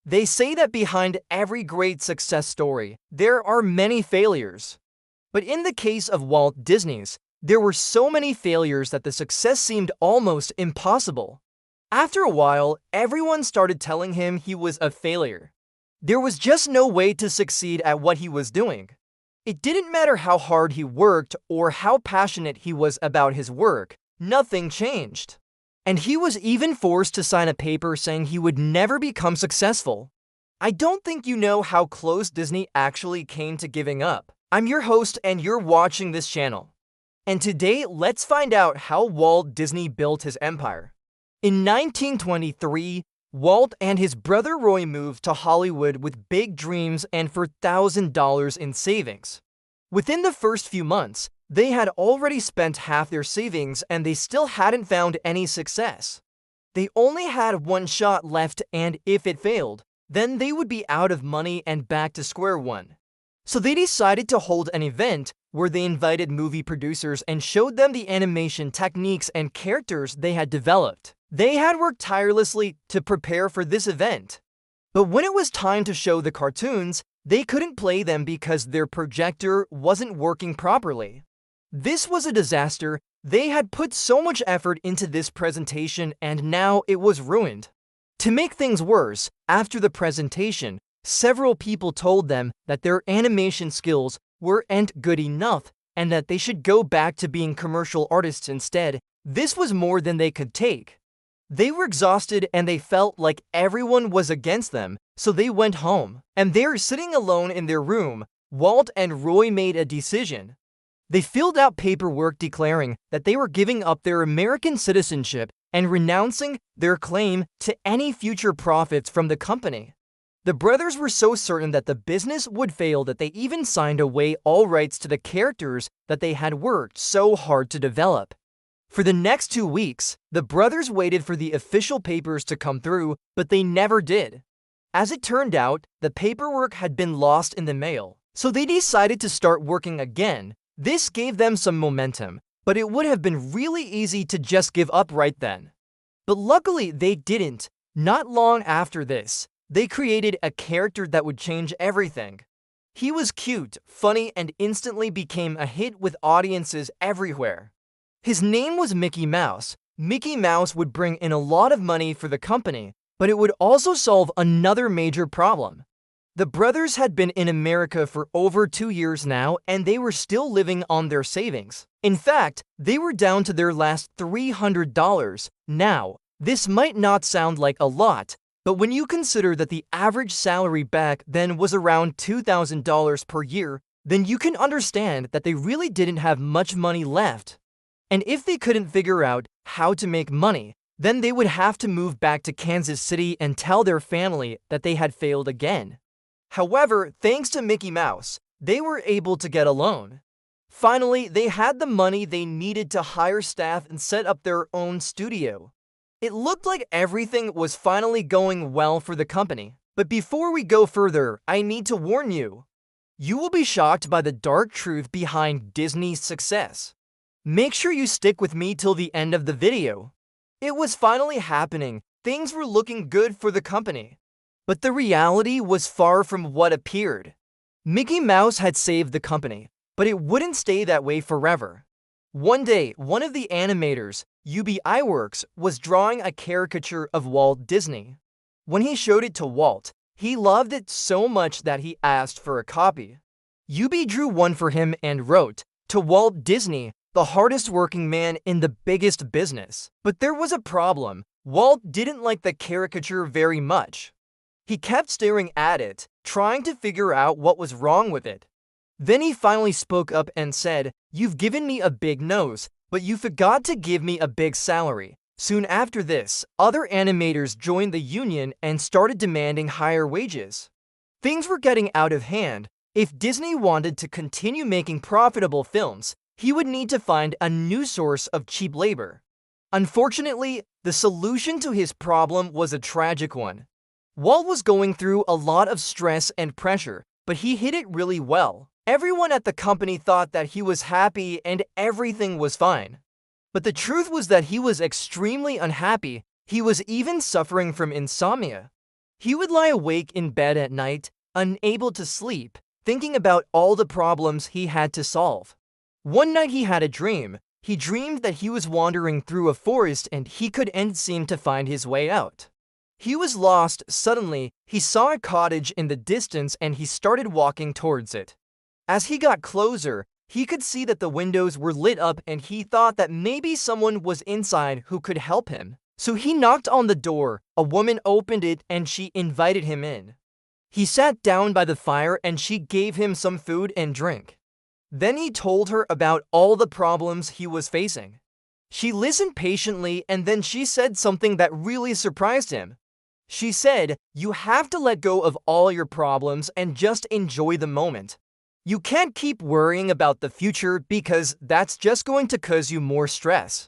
They say that behind every great success story, there are many failures. But in the case of Walt Disney's, there were so many failures that the success seemed almost impossible. After a while, everyone started telling him he was a failure. There was just no way to succeed at what he was doing. It didn't matter how hard he worked or how passionate he was about his work, nothing changed. And he was even forced to sign a paper saying he would never become successful. I don't think you know how close Disney actually came to giving up. I'm your host and you're watching this channel. And today, let's find out how Walt Disney built his empire. In 1923, Walt and his brother Roy moved to Hollywood with big dreams and for $1,000 in savings. Within the first few months, they had already spent half their savings and they still hadn't found any success. They only had one shot left, and if it failed, then they would be out of money and back to square one. So they decided to hold an event where they invited movie producers and showed them the animation techniques and characters they had developed. They had worked tirelessly to prepare for this event. But when it was time to show the cartoons, they couldn't play them because their projector wasn't working properly. This was a disaster. They had put so much effort into this presentation and now it was ruined. To make things worse, after the presentation, several people told them that their animation skills weren't good enough and that they should go back to being commercial artists instead. This was more than they could take. They were exhausted and they felt like everyone was against them, so they went home. And there, sitting alone in their room, Walt and Roy made a decision. They filled out paperwork declaring that they were giving up their American citizenship and renouncing their claim to any future profits from the company. The brothers were so certain that the business would fail that they even signed away all rights to the characters that they had worked so hard to develop. For the next 2 weeks, the brothers waited for the official papers to come through, but they never did. As it turned out, the paperwork had been lost in the mail, so they decided to start working again. This gave them some momentum, but it would have been really easy to just give up right then. But luckily, they didn't. Not long after this, they created a character that would change everything. He was cute, funny, and instantly became a hit with audiences everywhere. His name was Mickey Mouse. Mickey Mouse would bring in a lot of money for the company, but it would also solve another major problem. The brothers had been in America for over 2 years now, and they were still living on their savings. In fact, they were down to their last $300. Now, this might not sound like a lot, but when you consider that the average salary back then was around $2,000 per year, then you can understand that they really didn't have much money left. And if they couldn't figure out how to make money, then they would have to move back to Kansas City and tell their family that they had failed again. However, thanks to Mickey Mouse, they were able to get a loan. Finally, they had the money they needed to hire staff and set up their own studio. It looked like everything was finally going well for the company. But before we go further, I need to warn you. You will be shocked by the dark truth behind Disney's success. Make sure you stick with me till the end of the video. It was finally happening. Things were looking good for the company. But the reality was far from what appeared. Mickey Mouse had saved the company, but it wouldn't stay that way forever. One day, one of the animators, UBIWorks, was drawing a caricature of Walt Disney. When he showed it to Walt, he loved it so much that he asked for a copy. UB drew one for him and wrote, "To Walt Disney, the hardest working man in the biggest business." But there was a problem. Walt didn't like the caricature very much. He kept staring at it, trying to figure out what was wrong with it. Then he finally spoke up and said, "You've given me a big nose, but you forgot to give me a big salary." Soon after this, other animators joined the union and started demanding higher wages. Things were getting out of hand. If Disney wanted to continue making profitable films, he would need to find a new source of cheap labor. Unfortunately, the solution to his problem was a tragic one. Walt was going through a lot of stress and pressure, but he hid it really well. Everyone at the company thought that he was happy and everything was fine. But the truth was that he was extremely unhappy. He was even suffering from insomnia. He would lie awake in bed at night, unable to sleep, thinking about all the problems he had to solve. One night he had a dream. He dreamed that he was wandering through a forest and he couldn't seem to find his way out. He was lost. Suddenly, he saw a cottage in the distance and he started walking towards it. As he got closer, he could see that the windows were lit up and he thought that maybe someone was inside who could help him. So he knocked on the door. A woman opened it and she invited him in. He sat down by the fire and she gave him some food and drink. Then he told her about all the problems he was facing. She listened patiently and then she said something that really surprised him. She said, "You have to let go of all your problems and just enjoy the moment. You can't keep worrying about the future because that's just going to cause you more stress.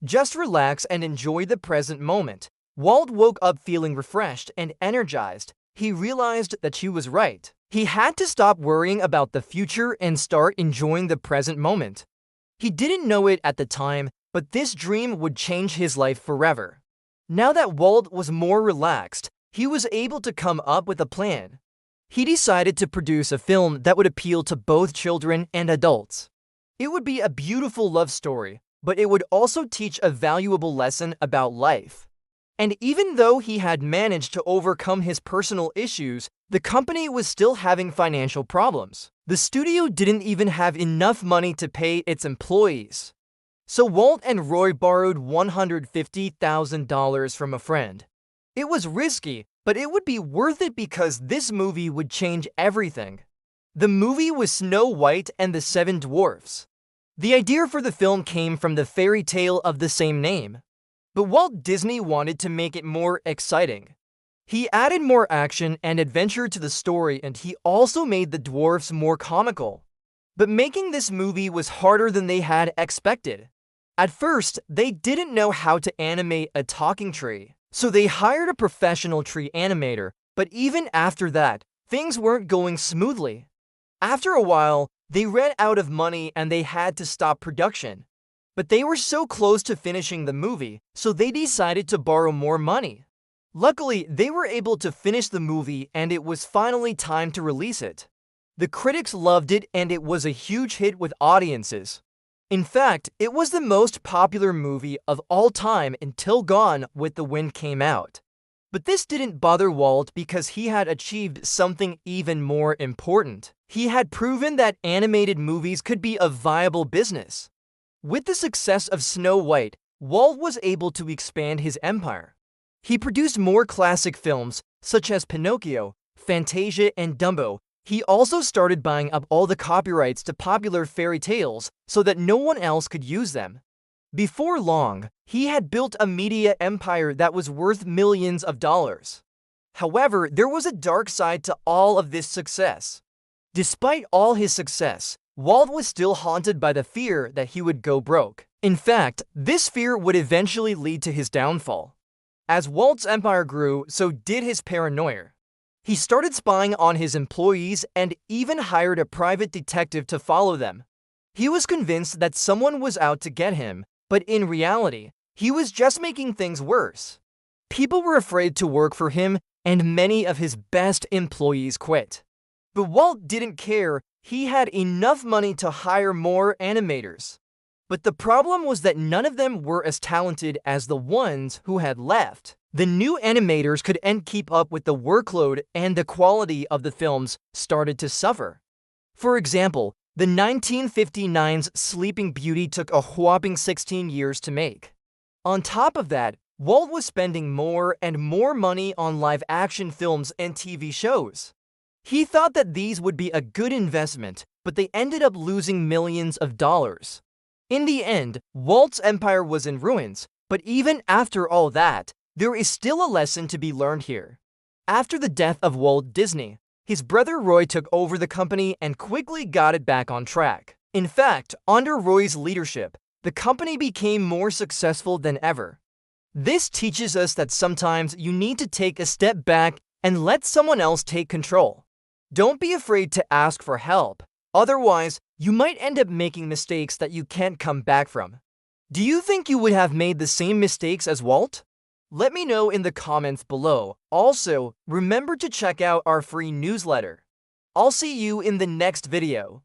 Just relax and enjoy the present moment." Walt woke up feeling refreshed and energized. He realized that she was right. He had to stop worrying about the future and start enjoying the present moment. He didn't know it at the time, but this dream would change his life forever. Now that Walt was more relaxed, he was able to come up with a plan. He decided to produce a film that would appeal to both children and adults. It would be a beautiful love story, but it would also teach a valuable lesson about life. And even though he had managed to overcome his personal issues, the company was still having financial problems. The studio didn't even have enough money to pay its employees. So Walt and Roy borrowed $150,000 from a friend. It was risky, but it would be worth it because this movie would change everything. The movie was Snow White and the Seven Dwarfs. The idea for the film came from the fairy tale of the same name. But Walt Disney wanted to make it more exciting. He added more action and adventure to the story and he also made the dwarfs more comical. But making this movie was harder than they had expected. At first, they didn't know how to animate a talking tree, so they hired a professional tree animator, but even after that, things weren't going smoothly. After a while, they ran out of money and they had to stop production. But they were so close to finishing the movie, so they decided to borrow more money. Luckily, they were able to finish the movie and it was finally time to release it. The critics loved it and it was a huge hit with audiences. In fact, it was the most popular movie of all time until Gone with the Wind came out. But this didn't bother Walt because he had achieved something even more important. He had proven that animated movies could be a viable business. With the success of Snow White, Walt was able to expand his empire. He produced more classic films, such as Pinocchio, Fantasia, and Dumbo. He also started buying up all the copyrights to popular fairy tales so that no one else could use them. Before long, he had built a media empire that was worth millions of dollars. However, there was a dark side to all of this success. Despite all his success, Walt was still haunted by the fear that he would go broke. In fact, this fear would eventually lead to his downfall. As Walt's empire grew, so did his paranoia. He started spying on his employees and even hired a private detective to follow them. He was convinced that someone was out to get him, but in reality, he was just making things worse. People were afraid to work for him, and many of his best employees quit. But Walt didn't care. He had enough money to hire more animators. But the problem was that none of them were as talented as the ones who had left. The new animators couldn't keep up with the workload and the quality of the films started to suffer. For example, the 1959's Sleeping Beauty took a whopping 16 years to make. On top of that, Walt was spending more and more money on live-action films and TV shows. He thought that these would be a good investment, but they ended up losing millions of dollars. In the end, Walt's empire was in ruins, but even after all that, there is still a lesson to be learned here. After the death of Walt Disney, his brother Roy took over the company and quickly got it back on track. In fact, under Roy's leadership, the company became more successful than ever. This teaches us that sometimes you need to take a step back and let someone else take control. Don't be afraid to ask for help. Otherwise, you might end up making mistakes that you can't come back from. Do you think you would have made the same mistakes as Walt? Let me know in the comments below. Also, remember to check out our free newsletter. I'll see you in the next video.